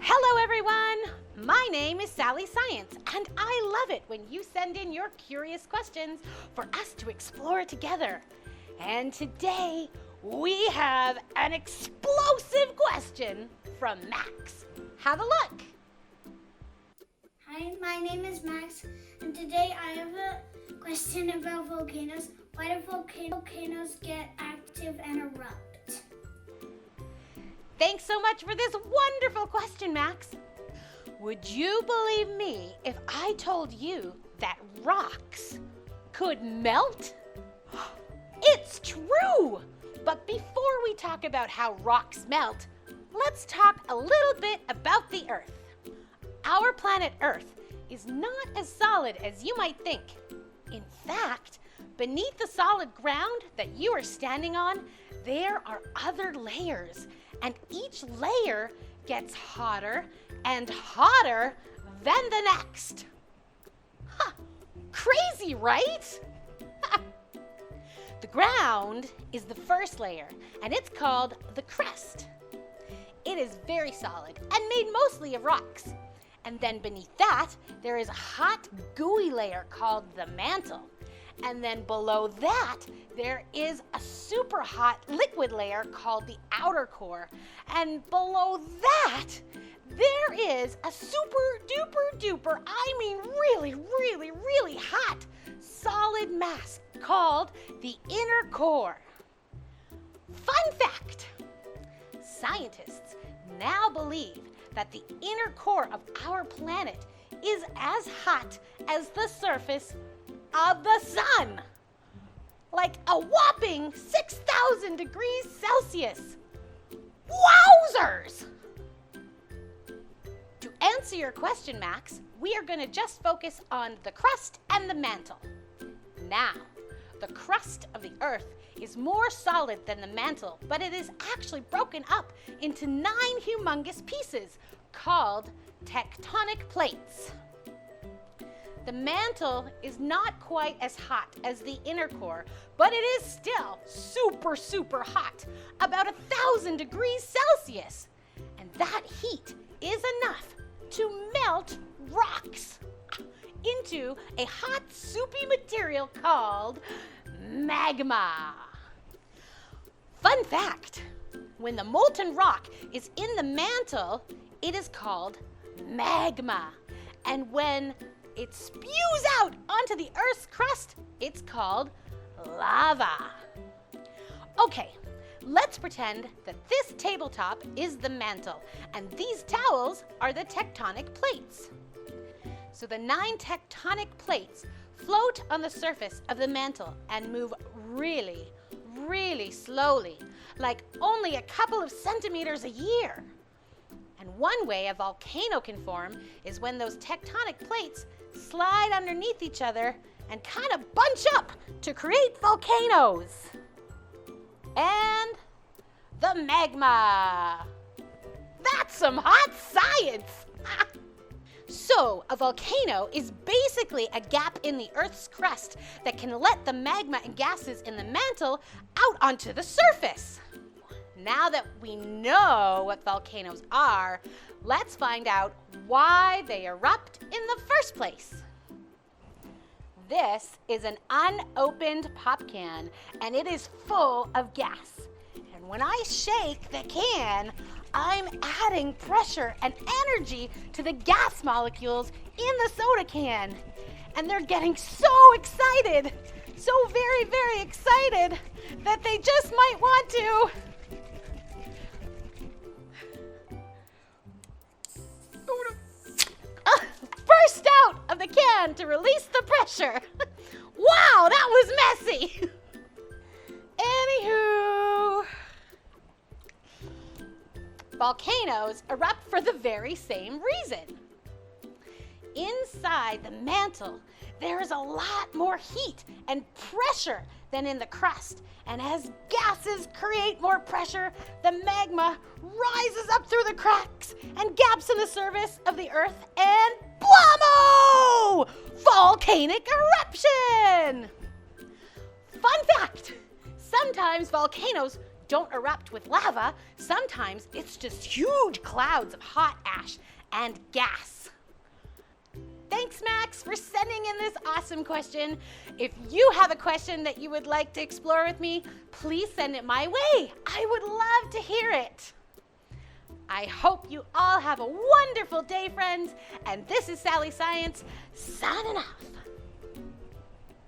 Hello everyone! My name is Sally Science, and I love it when you send in your curious questions for us to explore together. And today, we have an explosive question from Max. Have a look! Hi, my name is Max, and today I have a question about volcanoes. Why do volcanoes get active and erupt? Thanks so much for this wonderful question, Max. Would you believe me if I told you that rocks could melt? It's true! But before we talk about how rocks melt, let's talk a little bit about the Earth. Our planet Earth is not as solid as you might think. In fact, beneath the solid ground that you are standing on, there are other layers, and each layer gets hotter and hotter than the next. Huh, crazy, right? The ground is the first layer, and it's called the crust. It is very solid and made mostly of rocks. And then beneath that, there is a hot, gooey layer called the mantle. And then below that, there is a super hot liquid layer called the outer core. And below that, there is a super duper duper, really hot solid mass called the inner core. Fun fact! Scientists now believe that the inner core of our planet is as hot as the surface of the sun. Like a whopping 6,000 degrees Celsius. Wowzers! To answer your question, Max, we are going to just focus on the crust and the mantle. Now, the crust of the Earth is more solid than the mantle, but it is actually broken up into 9 humongous pieces called tectonic plates. The mantle is not quite as hot as the inner core, but it is still super hot, about 1,000 degrees Celsius. And that heat is enough to melt rocks into a hot, soupy material called magma. Fun fact, when the molten rock is in the mantle, it is called magma. And when it spews out onto the Earth's crust, it's called lava. Okay, let's pretend that this tabletop is the mantle, and these towels are the tectonic plates. So the 9 tectonic plates float on the surface of the mantle and move really slowly, like only a couple of centimeters a year. And one way a volcano can form is when those tectonic plates slide underneath each other and kind of bunch up to create volcanoes. And the magma. That's some hot science! So, a volcano is basically a gap in the Earth's crust that can let the magma and gases in the mantle out onto the surface. Now that we know what volcanoes are, let's find out why they erupt in the first place. This is an unopened pop can, and it is full of gas. And when I shake the can, I'm adding pressure and energy to the gas molecules in the soda can. And they're getting so excited, so very excited, that they just might want to burst out of the can to release the pressure. Wow, that was messy. Anywho, volcanoes erupt for the very same reason. Inside the mantle, there is a lot more heat and pressure than in the crust. And as gases create more pressure, the magma rises up through the cracks and gaps in the surface of the Earth, and blammo! Volcanic eruption! Fun fact, sometimes volcanoes don't erupt with lava. Sometimes it's just huge clouds of hot ash and gas. Thanks, Max, for sending in this awesome question. If you have a question that you would like to explore with me, please send it my way. I would love to hear it. I hope you all have a wonderful day, friends. And this is Sally Science, signing off.